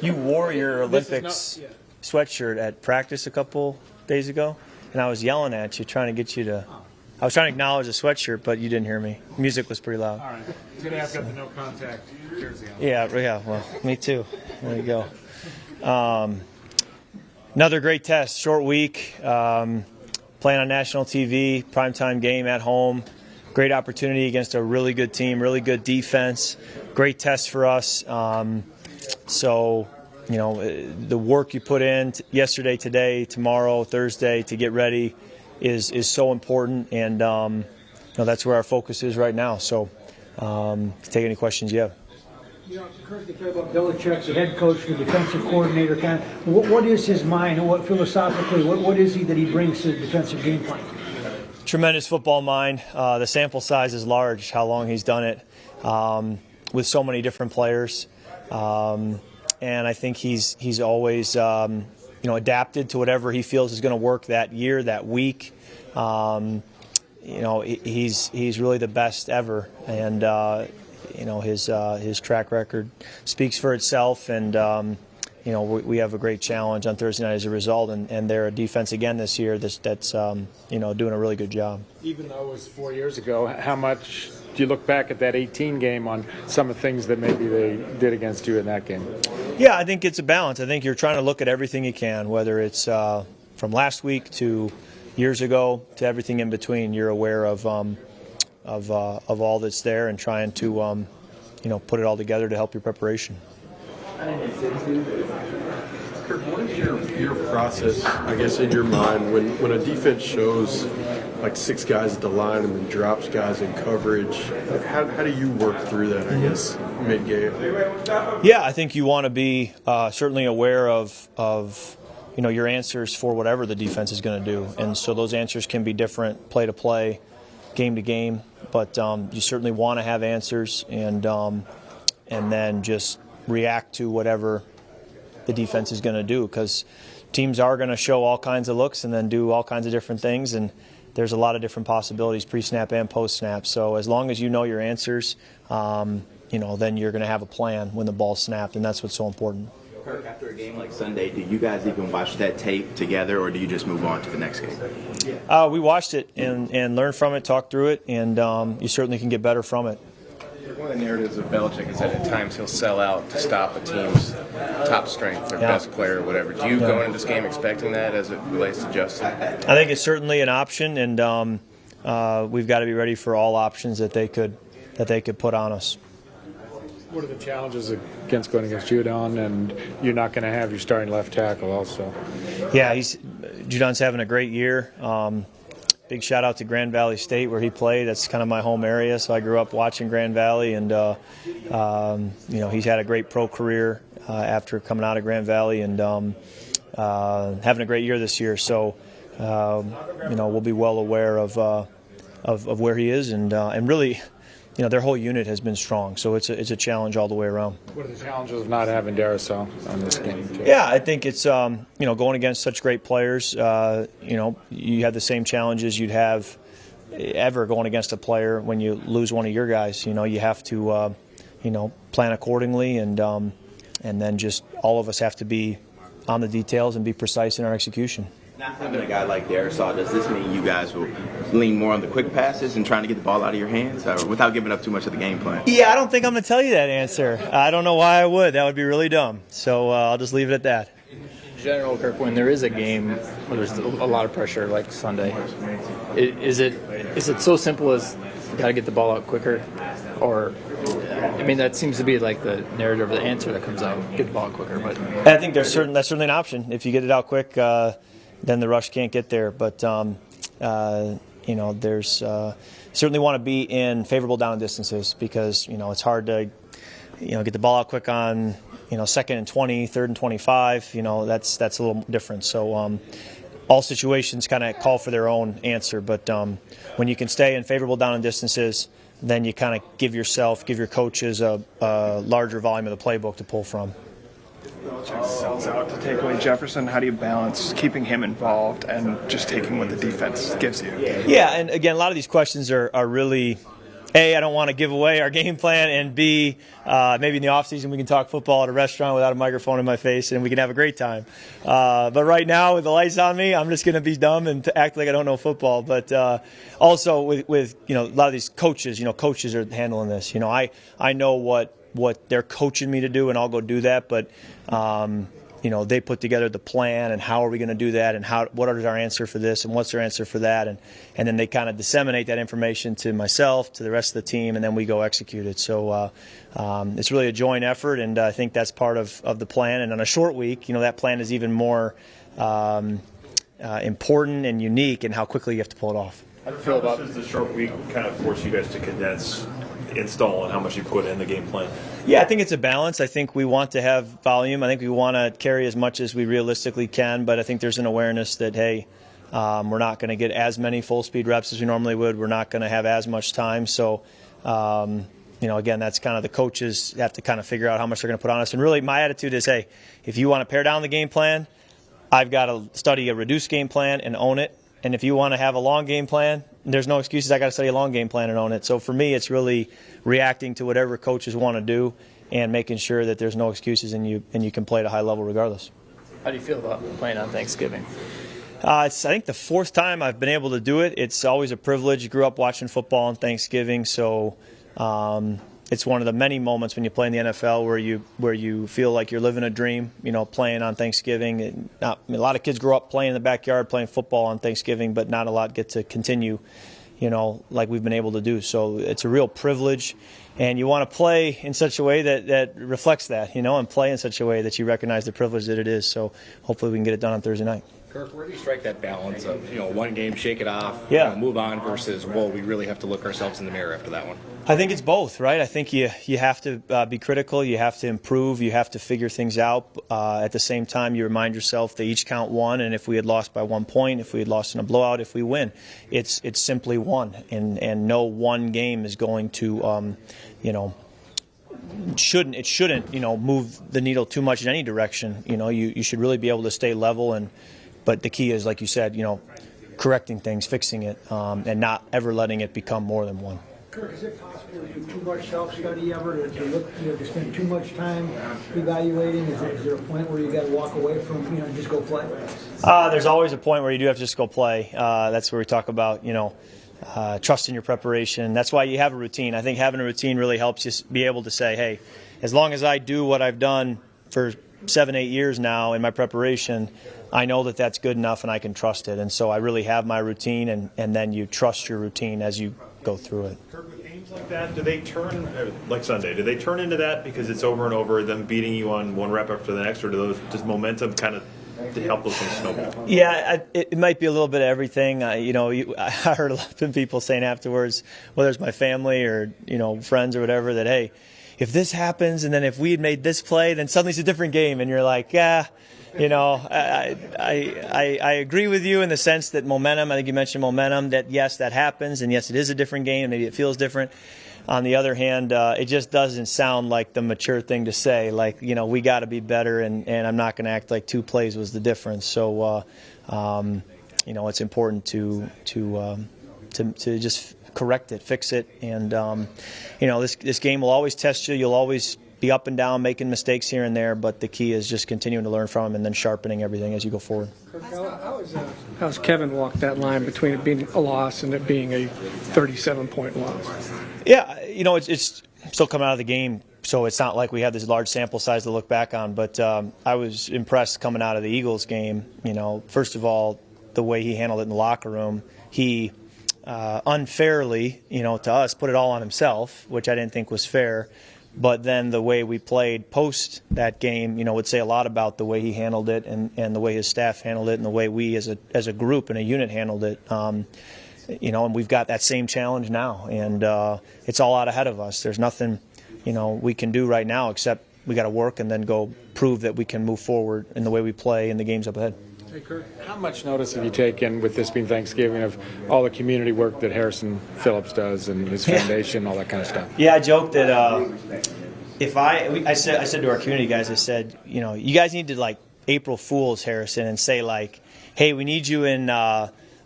You wore your Olympics sweatshirt at practice a couple days ago, and I was yelling at you, trying to get you to. I was trying to acknowledge the sweatshirt, but you didn't hear me. Music was pretty loud. All right. He's going to have got the no contact jersey on. Yeah. Well, me too. There you go. Another great test. Short week. Playing on national TV, primetime game at home. Great opportunity against a really good team, really good defense. Great test for us. So, the work you put in yesterday, today, tomorrow, Thursday to get ready is so important, and that's where our focus is right now. So, take any questions you have. Kirk, you talk about Belichick's the head coach, the defensive coordinator. Kind of, what is his mind? What philosophically? What is he that he brings to the defensive game plan? Tremendous football mind. The sample size is large. How long he's done it with so many different players, and I think he's always adapted to whatever he feels is going to work that year, that week. He's really the best ever, and his track record speaks for itself. And we have a great challenge on Thursday night as a result, and they're a defense again this year that's doing a really good job. Even though it was 4 years ago, how much do you look back at that 18 game on some of the things that maybe they did against you in that game? Yeah, I think it's a balance. I think you're trying to look at everything you can, whether it's from last week to years ago to everything in between. You're aware of all that's there and trying to put it all together to help your preparation. Kirk, what is your process, I guess, in your mind when a defense shows like 6 guys at the line and then drops guys in coverage? How do you work through that, I guess, mid-game? Yeah, I think you want to be certainly aware of your answers for whatever the defense is going to do. And so those answers can be different play to play, game to game. But you certainly want to have answers and then just react to whatever the defense is going to do, because teams are going to show all kinds of looks and then do all kinds of different things, and there's a lot of different possibilities pre-snap and post-snap. So as long as you know your answers, then you're going to have a plan when the ball's snapped, and that's what's so important. Kirk, after a game like Sunday, do you guys even watch that tape together, or do you just move on to the next game? We watched it and learned from it, talked through it, and you certainly can get better from it. One of the narratives of Belichick is that at times he'll sell out to stop a team's top strength, their best player or whatever. Do you go into this game expecting that as it relates to Justin? I think it's certainly an option, and we've got to be ready for all options that they could put on us. What are the challenges against going against Judon, and you're not going to have your starting left tackle also? Yeah, Judon's having a great year. Big shout out to Grand Valley State where he played. That's kind of my home area, so I grew up watching Grand Valley, and he's had a great pro career after coming out of Grand Valley, and having a great year this year. So we'll be well aware of where he is, and really, their whole unit has been strong. So it's a challenge all the way around. What are the challenges of not having Darrisaw on this game too? Yeah, I think it's going against such great players. You have the same challenges you'd have ever going against a player when you lose one of your guys. You have to plan accordingly, and then just all of us have to be on the details and be precise in our execution. Not having a guy like Darrisaw, does this mean you guys will lean more on the quick passes and trying to get the ball out of your hands without giving up too much of the game plan? Yeah, I don't think I'm going to tell you that answer. I don't know why I would. That would be really dumb. So I'll just leave it at that. In general, Kirk, when there is a game where there's a lot of pressure like Sunday, is it so simple as you got to get the ball out quicker? Or, that seems to be like the narrative or the answer that comes out, get the ball out quicker. But I think that's certainly an option. If you get it out quick, then the rush can't get there. But there's certainly want to be in favorable down distances, because it's hard to get the ball out quick on 2nd and 20, 3rd and 25. That's a little different. So all situations kind of call for their own answer. But when you can stay in favorable down distances, then you kind of give your coaches a larger volume of the playbook to pull from. Belichick sells out to take away Jefferson. How do you balance keeping him involved and just taking what the defense gives you? Yeah, and again, a lot of these questions are really A, I don't want to give away our game plan, and B, maybe in the offseason we can talk football at a restaurant without a microphone in my face and we can have a great time. But right now, with the lights on me, I'm just going to be dumb and act like I don't know football. But also with a lot of these coaches, coaches are handling this. I know what they're coaching me to do, and I'll go do that. But they put together the plan and how are we going to do that, and what is our answer for this and what's our answer for that, and then they kind of disseminate that information to myself, to the rest of the team, and then we go execute it. So it's really a joint effort, and I think that's part of the plan. And on a short week, that plan is even more important and unique in how quickly you have to pull it off. How does the short week kind of force you guys to condense install and how much you put in the game plan? Yeah, I think it's a balance. I think we want to have volume. I think we want to carry as much as we realistically can, but I think there's an awareness that, hey, we're not going to get as many full-speed reps as we normally would. We're not going to have as much time. So, again, that's kind of the coaches have to kind of figure out how much they're going to put on us. And really my attitude is, hey, if you want to pare down the game plan, I've got to study a reduced game plan and own it. And if you want to have a long game plan, there's no excuses. I got to study a long game plan and own it. So for me, it's really reacting to whatever coaches want to do and making sure that there's no excuses and you can play at a high level regardless. How do you feel about playing on Thanksgiving? It's, I think, the fourth time I've been able to do it. It's always a privilege. Grew up watching football on Thanksgiving, so it's one of the many moments when you play in the NFL where you feel like you're living a dream, playing on Thanksgiving. A lot of kids grow up playing in the backyard, playing football on Thanksgiving, but not a lot get to continue, like we've been able to do. So it's a real privilege, and you want to play in such a way that reflects that, and play in such a way that you recognize the privilege that it is. So hopefully we can get it done on Thursday night. Kirk, where do you strike that balance of, one game, shake it off, move on, versus, we really have to look ourselves in the mirror after that one? I think it's both, right? I think you have to be critical, you have to improve, you have to figure things out. At the same time, you remind yourself they each count one, and if we had lost by 1 point, if we had lost in a blowout, if we win, it's simply one, and no one game is going to, shouldn't move the needle too much in any direction. You should really be able to stay level, but the key is, like you said, correcting things, fixing it, and not ever letting it become more than one. Kirk, is it possible to do too much self-study ever, to look, to spend too much time evaluating? Is there a point where you got to walk away from, just go play? There's always a point where you do have to just go play. That's where we talk about, trust in your preparation. That's why you have a routine. I think having a routine really helps you be able to say, hey, as long as I do what I've done for 7-8 years now in my preparation, I know that that's good enough and I can trust it. And so I really have my routine, and then you trust your routine as you go through it. Kirk, with games like that, do they turn, like Sunday, do they turn into that because it's over and over, them beating you on one rep after the next, or does momentum kind of to help those things snowball? Yeah, it might be a little bit of everything. I heard a lot of people saying afterwards, whether it's my family or friends or whatever, that hey, if this happens and then if we had made this play, then suddenly it's a different game, and you're like, yeah. I agree with you in the sense that momentum, I think you mentioned momentum, that yes, that happens, and yes, it is a different game, maybe it feels different. On the other hand, it just doesn't sound like the mature thing to say, like, we got to be better, and I'm not going to act like 2 plays was the difference. So, it's important to just correct it, fix it, and, this game will always test you. You'll always be up and down, making mistakes here and there, but the key is just continuing to learn from them and then sharpening everything as you go forward. How's Kevin walked that line between it being a loss and it being a 37-point loss? Yeah, it's still coming out of the game, so it's not like we have this large sample size to look back on, but I was impressed coming out of the Eagles game. First of all, the way he handled it in the locker room. He unfairly, to us, put it all on himself, which I didn't think was fair. But then the way we played post that game, would say a lot about the way he handled it and the way his staff handled it and the way we as a group and a unit handled it. And we've got that same challenge now, and it's all out ahead of us. There's nothing, we can do right now except we got to work and then go prove that we can move forward in the way we play in the games up ahead. Hey, Kirk, how much notice have you taken, with this being Thanksgiving, of all the community work that Harrison Phillips does and his foundation, all that kind of stuff? Yeah, I joked that I said to our community guys, I said, you guys need to like April Fool's Harrison and say like, hey, we need you in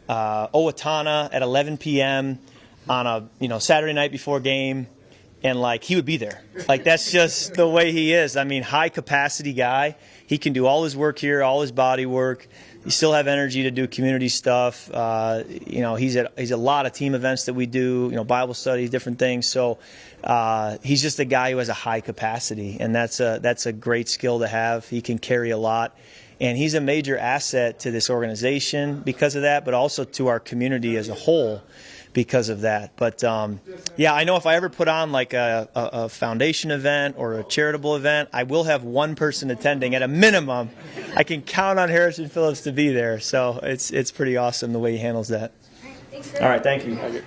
Owatonna at 11 p.m. on a Saturday night before game, and like he would be there. Like that's just the way he is. I mean, high capacity guy. He can do all his work here, all his body work. He still have energy to do community stuff. He's at a lot of team events that we do. Bible studies, different things. So he's just a guy who has a high capacity, and that's a great skill to have. He can carry a lot, and he's a major asset to this organization because of that, but also to our community as a whole because of that. But I know if I ever put on like a foundation event or a charitable event, I will have one person attending at a minimum. I can count on Harrison Phillips to be there. So it's pretty awesome the way he handles that. All right, thank you.